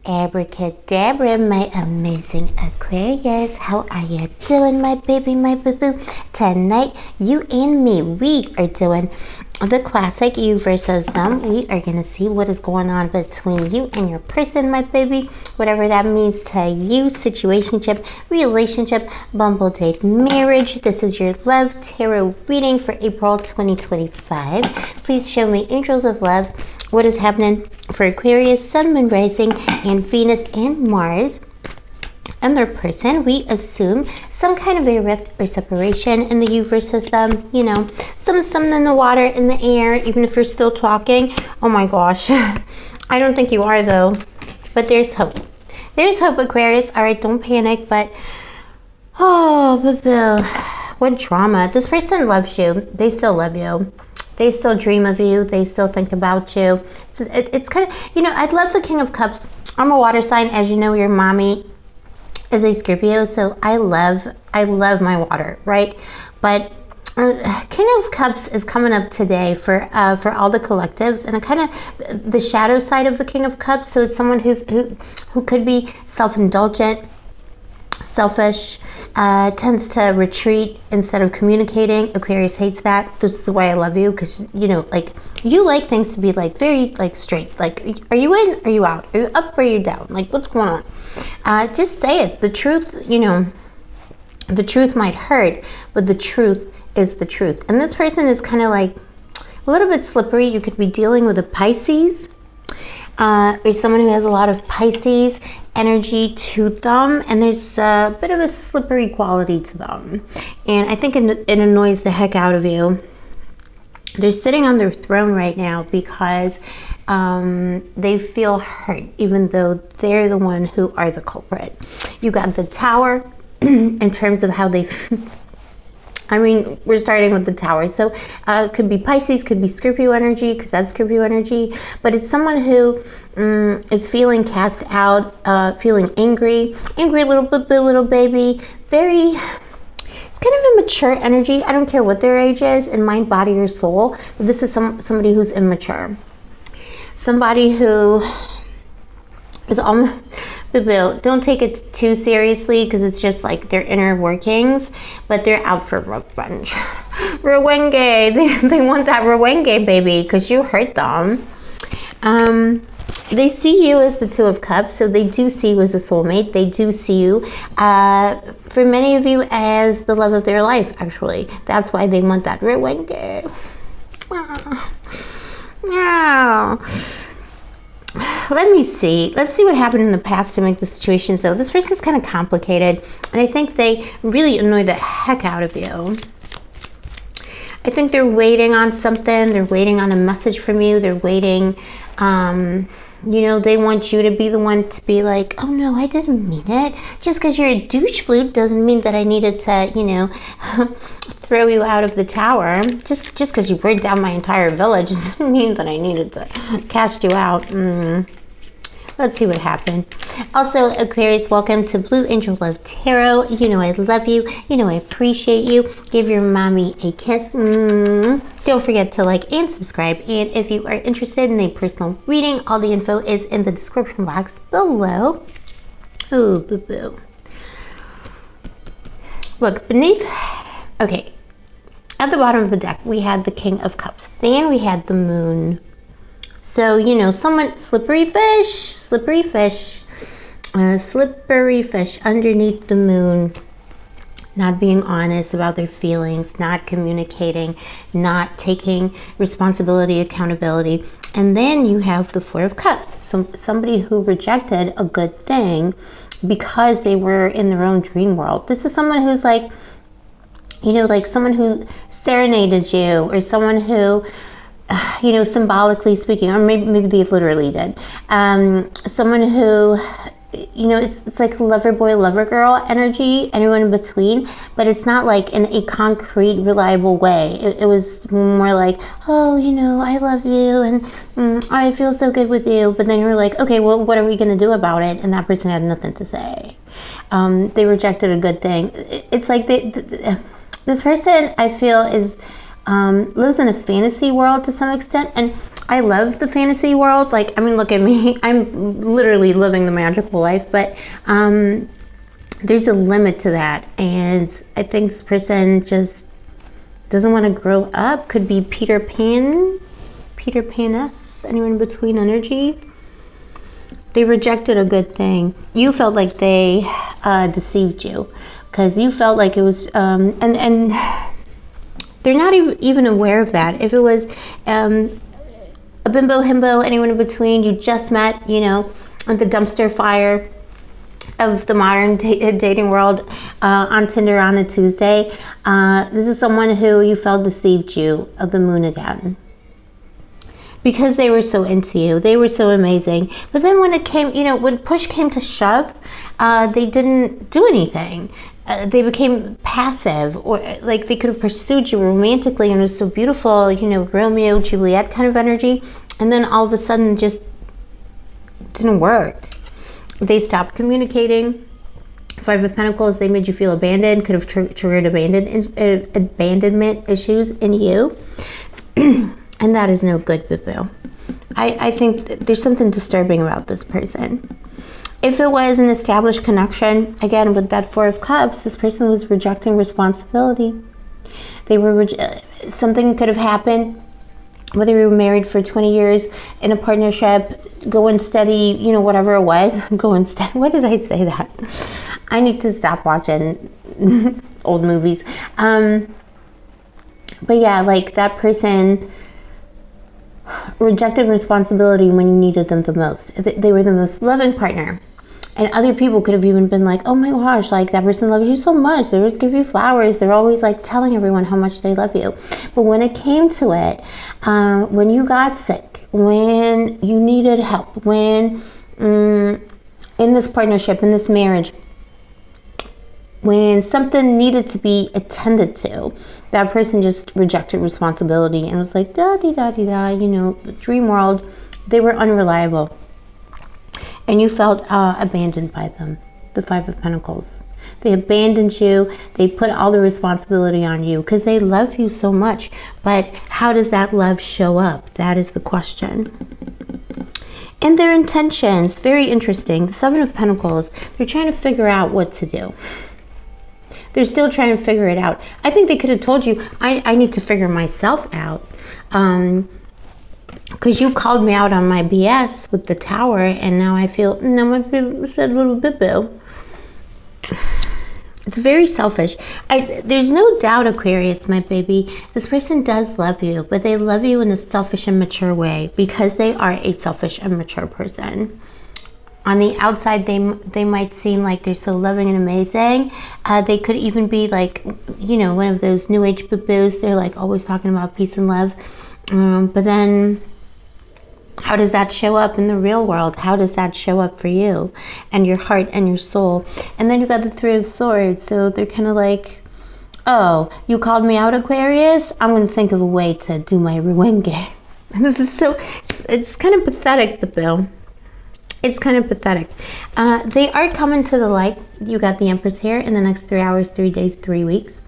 Abracadabra, my amazing Aquarius. How are you doing, my baby, my boo-boo? Tonight, you and me, we are doing the classic you versus them. We are going to see what is going on between you and your person, my baby. Whatever that means to you, situationship, relationship, bumble date, marriage. This is your love tarot reading for April 2025. Please show me angels of love. What is happening for Aquarius, Sun, Moon, Rising, and Venus and Mars and their person? We assume some kind of a rift or separation in the you versus them. You know, something in the water, in the air, even if you're still talking. Oh my gosh. I don't think you are though. But there's hope. There's hope, Aquarius. All right, don't panic. But, oh, what drama. This person loves you. They still love you. They still dream of you. They still think about you. It's kind of, you know, I love the King of Cups. I'm a water sign. As you know, your mommy is a Scorpio. So I love my water, right? But King of Cups is coming up today for all the collectives, and kind of the shadow side of the King of Cups. So it's someone who could be self-indulgent, selfish, tends to retreat instead of communicating. Aquarius hates that. This is why I love you, because you know, like, you like things to be like very like straight. Like, are you in? Are you out? Are you up? Or are you down? Like, what's going on? Just say it. The truth, you know, the truth might hurt, but the truth is the truth. And this person is kind of like a little bit slippery. You could be dealing with a Pisces, or someone who has a lot of Pisces energy to them, and there's a bit of a slippery quality to them, and I think it annoys the heck out of you. They're sitting on their throne right now because they feel hurt, even though they're the one who are the culprit. You got the Tower in terms of how they I mean, we're starting with the Tower. So could be Pisces, could be Scorpio energy, because that's Scorpio energy. But it's someone who is feeling cast out, feeling angry little baby. Very, it's kind of immature energy. I don't care what their age is, in mind, body, or soul. But this is somebody who's immature. Somebody who is almost... Don't take it too seriously, because it's just like their inner workings, but they're out for revenge. Revenge. They want that revenge, baby, because you hurt them. They see you as the Two of Cups, so they do see you as a soulmate. They do see you, for many of you, as the love of their life, actually. That's why they want that revenge. Yeah. Let me see. Let's see what happened in the past to make the situation so. This person's kind of complicated, and I think they really annoy the heck out of you. I think they're waiting on something. They're waiting on a message from you. They're waiting, you know, they want you to be the one to be like, oh no, I didn't mean it. Just because you're a douche flute doesn't mean that I needed to, you know, throw you out of the tower. Just because you burned down my entire village doesn't mean that I needed to cast you out. Let's see what happened. Also, Aquarius, welcome to Blue Angel Love Tarot. You know I love you. You know I appreciate you. Give your mommy a kiss. Don't forget to like and subscribe. And if you are interested in a personal reading, all the info is in the description box below. Ooh, boo-boo. Look, beneath... Okay. At the bottom of the deck, we had the King of Cups. Then we had the Moon. So, you know, someone, slippery fish underneath the moon, not being honest about their feelings, not communicating, not taking responsibility, accountability. And then you have the Four of Cups, somebody who rejected a good thing because they were in their own dream world. This is someone who's like, you know, like someone who serenaded you, or someone who, you know, symbolically speaking, or maybe they literally did. Someone who, you know, it's like lover boy, lover girl energy, anyone in between, but it's not like in a concrete, reliable way. It was more like, oh, you know, I love you, and I feel so good with you. But then you're like, okay, well, what are we going to do about it? And that person had nothing to say. They rejected a good thing. It's like this person, I feel, is lives in a fantasy world to some extent, and I love the fantasy world. Like, I mean, look at me. I'm literally living the magical life, but there's a limit to that. And I think this person just doesn't want to grow up. Could be Peter Pan, Peter Pan-esque, anyone in between energy. They rejected a good thing. You felt like they deceived you, because you felt like it was, and they're not even aware of that. If it was a bimbo, himbo, anyone in between, you just met, you know, on the dumpster fire of the modern dating world, on Tinder on a Tuesday. This is someone who you felt deceived you of the moon again. Because they were so into you, they were so amazing. But then when it came, you know, when push came to shove, they didn't do anything. They became passive, or like they could have pursued you romantically, and it was so beautiful, you know, Romeo, Juliet kind of energy. And then all of a sudden, just didn't work. They stopped communicating. Five of Pentacles, they made you feel abandoned, could have triggered abandonment issues in you. And that is no good, boo-boo. I think there's something disturbing about this person. If it was an established connection, again, with that Four of Cups, this person was rejecting responsibility. They were, something could have happened, whether you were married for 20 years, in a partnership, going steady, you know, whatever it was, going steady. Why did I say that? I need to stop watching old movies. But yeah, like that person rejected responsibility when you needed them the most. They were the most loving partner. And other people could have even been like, oh my gosh, like that person loves you so much. They always give you flowers. They're always like telling everyone how much they love you. But when it came to it, when you got sick, when you needed help, when in this partnership, in this marriage, when something needed to be attended to, that person just rejected responsibility and was like, da-dee-da-dee-da, you know, dream world. They were unreliable. And you felt abandoned by them, the Five of Pentacles. They abandoned you. They put all the responsibility on you because they love you so much. But how does that love show up? That is the question. And their intentions, very interesting. The Seven of Pentacles, they're trying to figure out what to do. They're still trying to figure it out. I think they could have told you, I need to figure myself out. Because you called me out on my BS with the Tower, and now I feel, no, my little bit-boo. It's very selfish. There's no doubt, Aquarius, my baby, this person does love you, but they love you in a selfish and mature way because they are a selfish and mature person. On the outside, they might seem like they're so loving and amazing. They could even be like, you know, one of those new age boo-boos. They're like always talking about peace and love. But then how does that show up in the real world? How does that show up for you and your heart and your soul? And then you got the Three of Swords. So they're kind of like, oh, you called me out, Aquarius? I'm going to think of a way to do my ruin game. This is so, it's kind of pathetic, but Bill. It's kind of pathetic. They are coming to the light. You got the Empress here in the next 3 hours, 3 days, 3 weeks.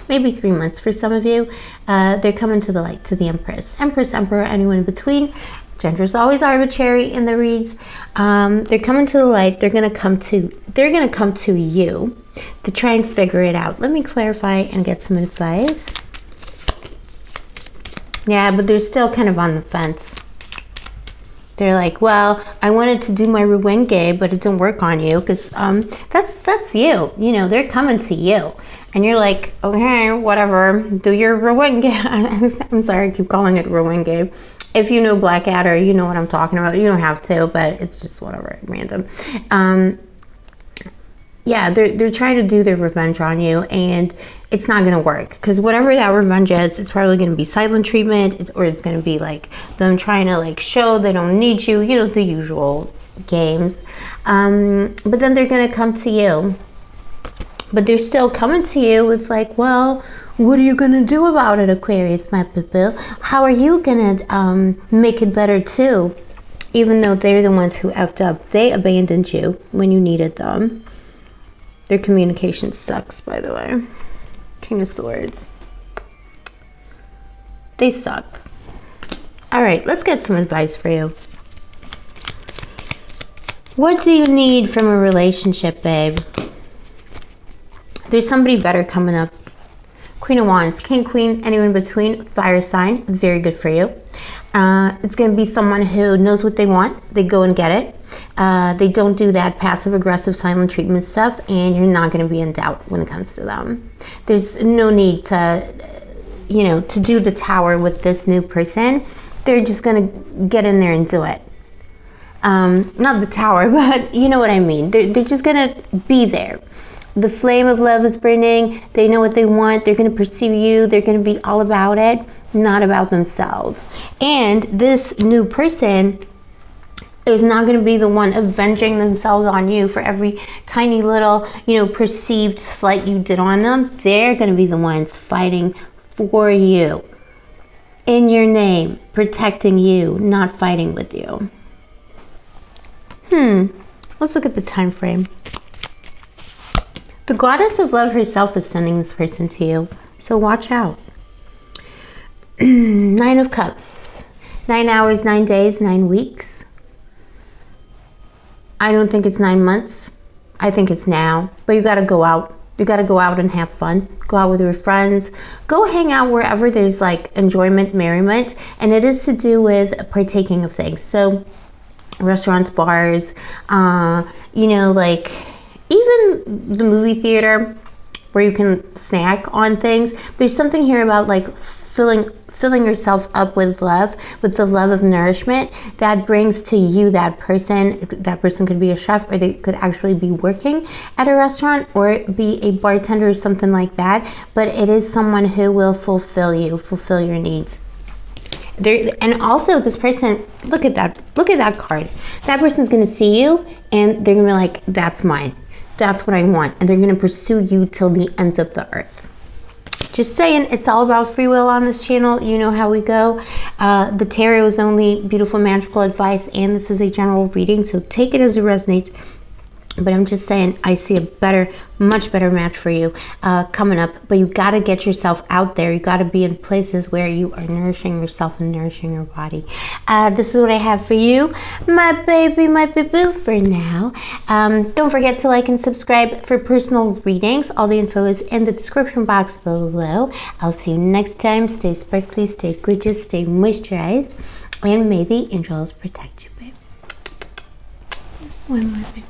Maybe 3 months for some of you. They're coming to the light, to the Empress. Empress, Emperor, anyone in between. Gender is always arbitrary in the reads. They're coming to the light. They're gonna come to you to try and figure it out. Let me clarify and get some advice. Yeah, but they're still kind of on the fence. They're like, well, I wanted to do my ruwenge, but it didn't work on you because that's you. You know, they're coming to you. And you're like, okay, whatever, do your ruwenge. I'm sorry, I keep calling it ruwenge. If you know Blackadder, you know what I'm talking about. You don't have to, but it's just whatever, random. Yeah, they're trying to do their revenge on you, and it's not going to work because whatever that revenge is, it's probably going to be silent treatment, or it's going to be like them trying to like show they don't need you, you know, the usual games. But then they're going to come to you, but they're still coming to you with like, well, what are you going to do about it, Aquarius, my boo? How are you going to make it better too? Even though they're the ones who effed up, they abandoned you when you needed them. Their communication sucks, by the way. King of Swords. They suck. All right, let's get some advice for you. What do you need from a relationship, babe? There's somebody better coming up. Queen of Wands, King, Queen, anyone in between, fire sign, very good for you. It's going to be someone who knows what they want. They go and get it. They don't do that passive-aggressive silent treatment stuff, and you're not going to be in doubt when it comes to them. There's no need to, to do the tower with this new person. They're just going to get in there and do it. Not the tower, but you know what I mean. They're just going to be there. The flame of love is burning. They know what they want. They're going to pursue you. They're going to be all about it, not about themselves. And this new person is not going to be the one avenging themselves on you for every tiny little, perceived slight you did on them. They're going to be the ones fighting for you, in your name, protecting you, not fighting with you. Let's look at the time frame. The goddess of love herself is sending this person to you, so watch out. 9 of Cups. 9 hours, 9 days, 9 weeks. I don't think it's 9 months. I think it's now, but you got to go out. You got to go out and have fun. Go out with your friends. Go hang out wherever there's like enjoyment, merriment, and it is to do with partaking of things. So restaurants, bars, like even the movie theater where you can snack on things. There's something here about like filling yourself up with love, with the love of nourishment that brings to you that person. That person could be a chef, or they could actually be working at a restaurant or be a bartender or something like that. But it is someone who will fulfill your needs. And also this person, look at that card. That person's going to see you and they're going to be like, that's mine. That's what I want. And they're going to pursue you till the ends of the earth. Just saying, it's all about free will on this channel. You know how we go. The tarot is only beautiful, magical advice, and this is a general reading, so take it as it resonates. But I'm just saying, I see a much better match for you coming up. But you got to get yourself out there. You got to be in places where you are nourishing yourself and nourishing your body. This is what I have for you, my baby, my boo-boo, for now. Don't forget to like and subscribe for personal readings. All the info is in the description box below. I'll see you next time. Stay sparkly, stay gorgeous, stay moisturized, and may the angels protect you, babe. One more, baby.